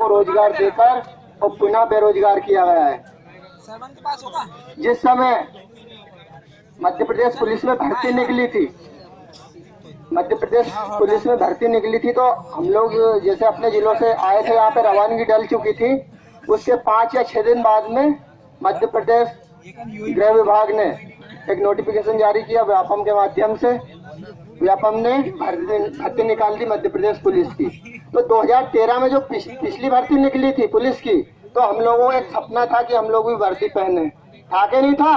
रोजगार देकर और पुनः बेरोजगार किया गया है। जिस समय मध्य प्रदेश पुलिस में भर्ती निकली थी, तो हम लोग जैसे अपने जिलों से आए थे, यहाँ पे रवानगी डल चुकी थी। उसके 5 या 6 दिन बाद में मध्य प्रदेश गृह विभाग ने एक नोटिफिकेशन जारी किया व्यापम के माध्यम से। व्यापम ने भर्ती निकाल दी मध्य प्रदेश पुलिस की। तो 2013 में जो पिछली भर्ती निकली थी पुलिस की, तो हम लोगों को एक सपना था कि हम लोग भी वर्दी पहने, था कि नहीं था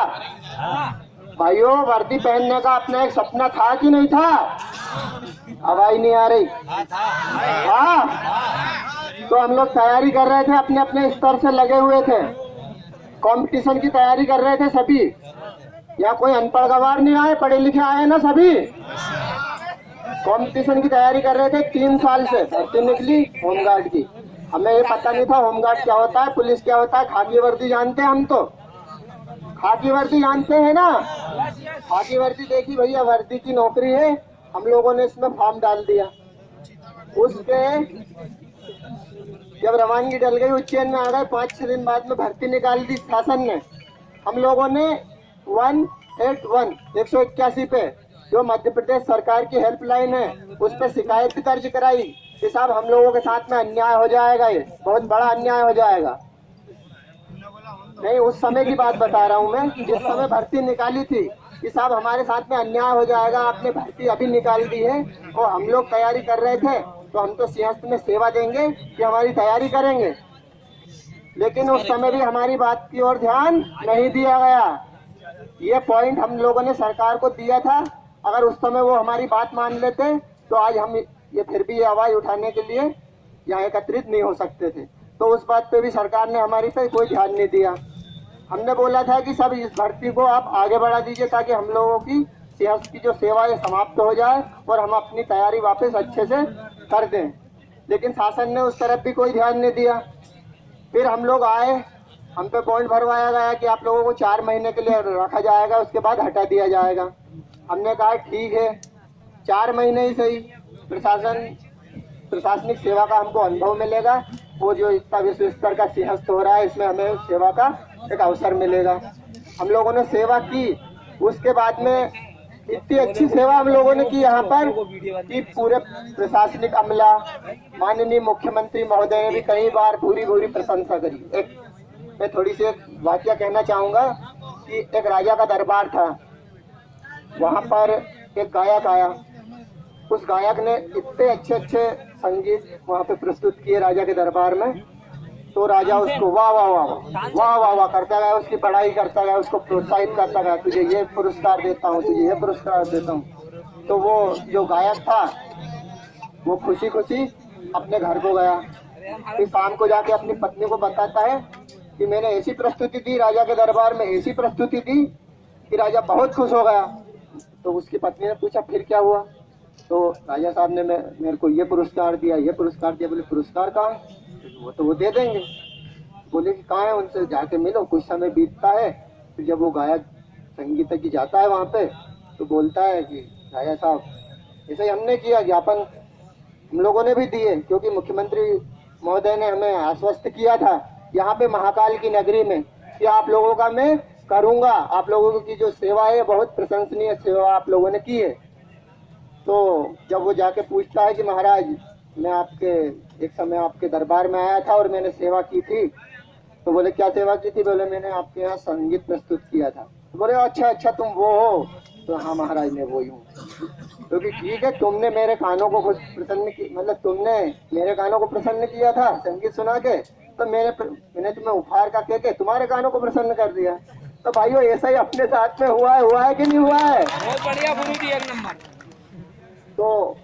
भाइयों? वर्दी पहनने का अपना एक सपना था कि नहीं था? आवाज नहीं आ रही। हाँ, तो हम लोग तैयारी कर रहे थे, अपने अपने स्तर से लगे हुए थे, कंपटीशन की तैयारी कर रहे थे सभी। यहाँ कोई अनपढ़ गवार नहीं आए, पढ़े लिखे आए ना सभी। कंपटीशन की तैयारी कर रहे थे 3 साल से। भर्ती निकली होमगार्ड की, हमें ये पता नहीं था होमगार्ड क्या होता है, पुलिस क्या होता है। खाकी वर्दी जानते हैं हम, तो खाकी वर्दी जानते हैं ना। खाकी वर्दी देखी भैया, वर्दी की नौकरी है। हम लोगों ने इसमें फॉर्म डाल दिया। उसके जब रवानगी डल गई, उज्जैन में आ गए, 5-6 दिन बाद में भर्ती निकाल दी शासन ने। हम लोगों ने 181 पे, जो मध्य प्रदेश सरकार की हेल्पलाइन है, उस पर शिकायत दर्ज कराई कि साहब हम लोगों के साथ में अन्याय हो जाएगा, ये बहुत बड़ा अन्याय हो जाएगा। नहीं, उस समय की बात बता रहा हूँ मैं, जिस समय भर्ती निकाली थी कि साहब हमारे साथ में अन्याय हो जाएगा, आपने भर्ती अभी निकाल दी है। और हम लोग तैयारी कर रहे थे, तो हम तो सिंहस्थ में सेवा देंगे कि हमारी तैयारी करेंगे। लेकिन उस समय भी हमारी बात की ओर ध्यान नहीं दिया गया। ये पॉइंट हम लोगों ने सरकार को दिया था। अगर उस समय वो हमारी बात मान लेते, तो आज हम ये फिर भी ये आवाज उठाने के लिए यहाँ एकत्रित नहीं हो सकते थे। तो उस बात पे भी सरकार ने हमारी पे कोई ध्यान नहीं दिया। हमने बोला था कि सब इस भर्ती को आप आगे बढ़ा दीजिए, ताकि हम लोगों की सिंहस्थ की जो सेवा है समाप्त हो जाए और हम अपनी तैयारी वापस अच्छे से कर दें। लेकिन शासन ने उस तरफ भी कोई ध्यान नहीं दिया। फिर हम लोग आए, हम पे पॉइंट भरवाया गया कि आप लोगों को 4 महीने के लिए रखा जाएगा, उसके बाद हटा दिया जाएगा। हमने कहा ठीक है, 4 महीने ही सही, प्रशासनिक सेवा का हमको अनुभव मिलेगा। वो जो इतना विश्व स्तर का सिंहस्थ हो रहा है, इसमें हमें सेवा का एक अवसर मिलेगा। हम लोगों ने सेवा की। उसके बाद में इतनी अच्छी सेवा हम लोगों ने की यहाँ पर कि पूरे प्रशासनिक अमला, माननीय मुख्यमंत्री महोदय ने भी कई बार पूरी प्रशंसा करी। मैं थोड़ी सी एक वाक्य कहना चाहूँगा कि एक राजा का दरबार था, वहाँ पर एक गायक आया। उस गायक ने इतने अच्छे संगीत वहाँ पे प्रस्तुत किए राजा के दरबार में। तो राजा उसको वाह वाह वाह वाह वाह वाह करता गया, उसकी बड़ाई करता गया, उसको प्रोत्साहित करता गया, तुझे ये पुरस्कार देता हूँ, तुझे ये पुरस्कार देता हूँ। तो वो जो गायक था वो खुशी अपने घर को गया। फिर शाम को जाके अपनी पत्नी को बताता है कि मैंने ऐसी प्रस्तुति दी राजा के दरबार में, ऐसी प्रस्तुति दी कि राजा बहुत खुश हो गया। तो उसकी पत्नी ने पूछा फिर क्या हुआ? तो राजा साहब ने मेरे को ये पुरस्कार दिया, ये पुरस्कार दिया। बोले पुरस्कार कहाँ है? वो दे देंगे। बोले कि कहाँ है, उनसे जाके मिलो। कुछ समय बीतता है, फिर जब वो गायक संगीत की जाता है वहाँ पे, तो बोलता है कि राजा साहब ऐसे ही हमने किया, ज्ञापन हम लोगों ने भी दिए, क्योंकि मुख्यमंत्री महोदय ने हमें आश्वस्त किया था यहाँ पे महाकाल की नगरी में कि आप लोगों का मैं करूँगा। आप लोगों की जो सेवा है बहुत प्रशंसनीय सेवा आप लोगों ने की है। तो जब वो जाके पूछता है कि महाराज मैं एक समय आपके दरबार में आया था और मैंने सेवा की थी। तो बोले क्या सेवा की थी? बोले मैंने आपके यहाँ संगीत प्रस्तुत किया था। तो बोले अच्छा तुम वो हो? तो हाँ महाराज मैं वही हूँ। क्योंकि ठीक है, तुमने मेरे कानों को प्रसन्न की, मतलब तुमने मेरे कानों को प्रसन्न किया था संगीत सुना के, तो मैंने तुम्हें उपहार का कह के तुम्हारे कानों को प्रसन्न कर दिया। तो भाइयों ऐसा ही अपने साथ में हुआ है कि नहीं हुआ है? बहुत बढ़िया गुरु जी, एक नंबर। तो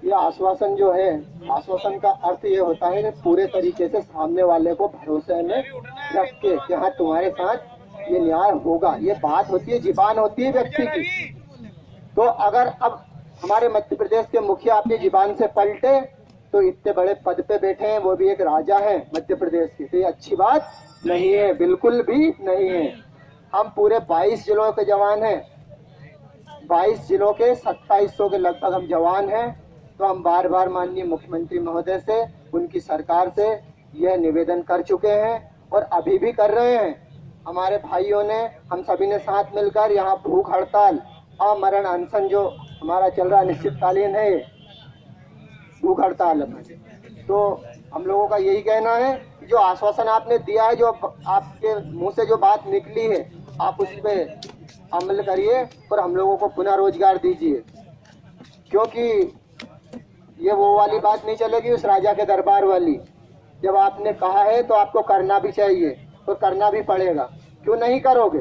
ये आश्वासन जो है, आश्वासन का अर्थ ये होता है कि पूरे तरीके से सामने वाले को भरोसे में रख के कि हाँ तुम्हारे साथ ये न्याय होगा। ये बात होती है, जीबान होती है व्यक्ति की। तो अगर अब हमारे मध्य प्रदेश के मुखिया अपनी जीबान से पलटे, तो इतने बड़े पद पे बैठे हैं, वो भी एक राजा है मध्य प्रदेश के, तो ये अच्छी बात नहीं है, बिल्कुल भी नहीं है। हम पूरे 22 जिलों के जवान हैं, 22 जिलों के 2700 के लगभग हम जवान हैं। तो हम बार बार माननीय मुख्यमंत्री महोदय से, उनकी सरकार से यह निवेदन कर चुके हैं और अभी भी कर रहे हैं। हमारे भाइयों ने, हम सभी ने साथ मिलकर यहाँ भूख हड़ताल, आमरण अनशन जो हमारा चल रहा अनिश्चितकालीन है भूख हड़ताल, तो हम लोगों का यही कहना है कि जो आश्वासन आपने दिया है, जो आपके मुंह से जो बात निकली है, आप उस पर अमल करिए और हम लोगों को पुनः रोजगार दीजिए, क्योंकि ये वो वाली बात नहीं चलेगी उस राजा के दरबार वाली। जब आपने कहा है तो आपको करना भी चाहिए और करना भी पड़ेगा। क्यों नहीं करोगे?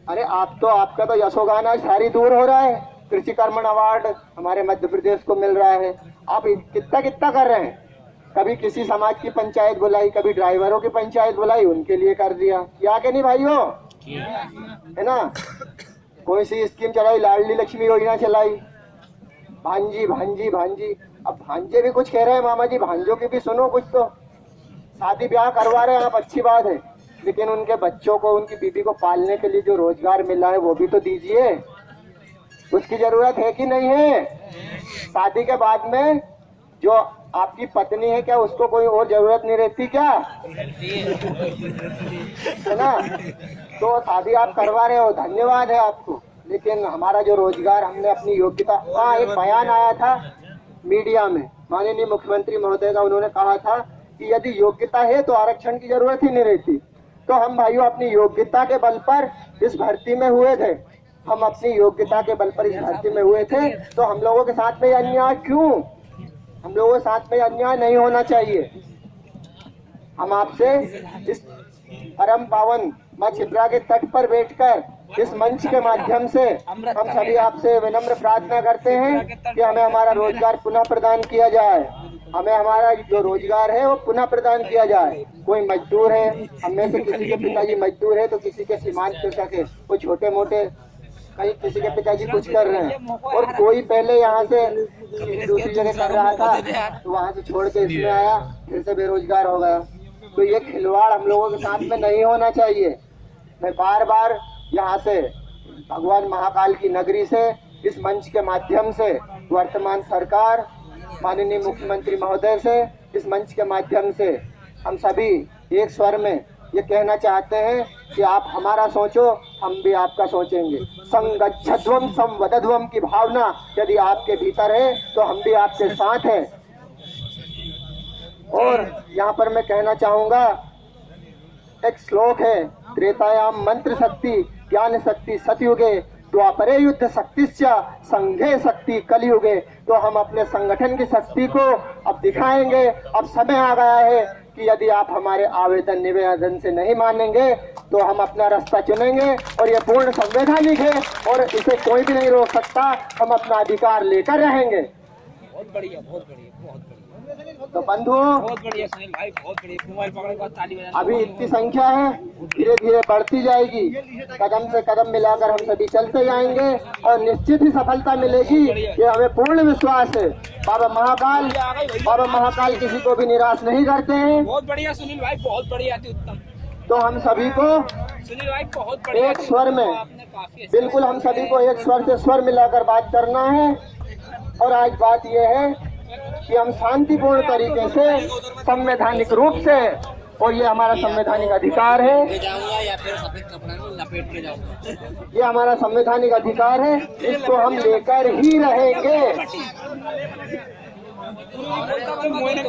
अरे आपका तो यशोगान आज सारी दूर हो रहा है। कृषि कर्मण अवार्ड हमारे मध्य प्रदेश को मिल रहा है। आप कितना कितना कर रहे हैं? कभी किसी समाज की पंचायत बुलाई, कभी ड्राइवरों की पंचायत बुलाई, उनके लिए कर दिया। क्या के नहीं भाइयों, है ना? कोई सी स्कीम चलाई, लाडली लक्ष्मी योजना चलाई, भांजी भांजी भांजी। अब भांजे भी कुछ कह रहे हैं, मामा जी भांजों की भी सुनो कुछ। तो शादी ब्याह करवा रहे हैं आप, अच्छी बात है, लेकिन उनके बच्चों को, उनकी बीबी को पालने के लिए जो रोजगार मिला है वो भी तो दीजिए। उसकी जरूरत है कि नहीं है? शादी के बाद में जो आपकी पत्नी है, क्या उसको कोई और जरूरत नहीं रहती क्या? है ना? तो शादी आप करवा रहे हो, धन्यवाद है आपको, लेकिन हमारा जो रोजगार, हमने अपनी योग्यता। हाँ, एक बयान आया था मीडिया में, माननीय मुख्यमंत्री महोदय का, उन्होंने कहा था कि यदि योग्यता है तो आरक्षण की जरूरत ही नहीं रहती। तो हम भाइयों अपनी योग्यता के बल पर इस भर्ती में हुए थे, हम अपनी योग्यता के बल पर इस भर्ती में हुए थे, तो हम लोगों के साथ में अन्याय क्यों? हम लोगों के साथ में अन्याय नहीं होना चाहिए। हम आपसे इस परम पावन माँ छिप्रा के तट पर बैठकर इस मंच के माध्यम से हम सभी आपसे विनम्र प्रार्थना करते हैं कि हमें हमारा रोजगार पुनः प्रदान किया जाए। हमें हमारा जो रोजगार है वो पुनः प्रदान किया जाए। कोई मजदूर है, हम में से किसी के पिताजी मजदूर है, तो किसी के सीमांत कृषक है, कोई छोटे मोटे, कहीं किसी के पिताजी कुछ कर रहे हैं, और कोई पहले यहाँ से दूसरी जगह कर रहा था तो वहाँ से छोड़ के इसमें आया, फिर से बेरोजगार हो गया। तो ये खिलवाड़ हम लोगों के साथ में नहीं होना चाहिए। मैं बार बार यहाँ से भगवान महाकाल की नगरी से, इस मंच के माध्यम से वर्तमान सरकार, माननीय मुख्यमंत्री महोदय से, इस मंच के माध्यम से हम सभी एक स्वर में ये कहना चाहते हैं कि आप हमारा सोचो, हम भी आपका सोचेंगे। संगच्छध्वम संवदध्वम की भावना यदि आपके भीतर है तो हम भी आपके साथ हैं। और यहाँ पर मैं कहना चाहूँगा, एक श्लोक है, त्रेतायाम मंत्र शक्ति ज्ञान शक्ति सतयुगे, द्वापरे युद्ध शक्तिश्च संघे शक्ति कलयुगे। तो हम अपने संगठन की शक्ति को अब दिखाएंगे। अब समय आ गया है कि यदि आप हमारे आवेदन निवेदन से नहीं मानेंगे तो हम अपना रास्ता चुनेंगे, और ये पूर्ण संवैधानिक है और इसे कोई भी नहीं रोक सकता। हम अपना अधिकार लेकर रहेंगे। बहुत बढ़िया, बहुत बढ़िया, बहुत बढ़िया। तो बंधुओं, बहुत बढ़िया सुनील भाई, बहुत बढ़िया। मोबाइल पकड़ने के बाद ताली बजाना। अभी इतनी संख्या है, धीरे धीरे बढ़ती जाएगी। कदम से कदम मिलाकर हम सभी चलते जाएंगे और निश्चित ही सफलता मिलेगी, ये हमें पूर्ण विश्वास है। बाबा महाकाल किसी को भी निराश नहीं करते हैं। बहुत बढ़िया सुनील भाई, बहुत बढ़िया, अति उत्तम। तो हम सभी को सुनील भाई बहुत बढ़िया, एक स्वर में, आपने काफी अच्छा- बिल्कुल हम सभी को एक स्वर से स्वर मिलाकर बात करना है। और आज बात यह है कि हम शांतिपूर्ण तरीके से, संवैधानिक रूप से, और ये हमारा संवैधानिक अधिकार है, या फिर सफेद कपड़ा में लपेट के जाऊंगा। ये हमारा संवैधानिक अधिकार है, इसको हम लेकर ही रहेंगे।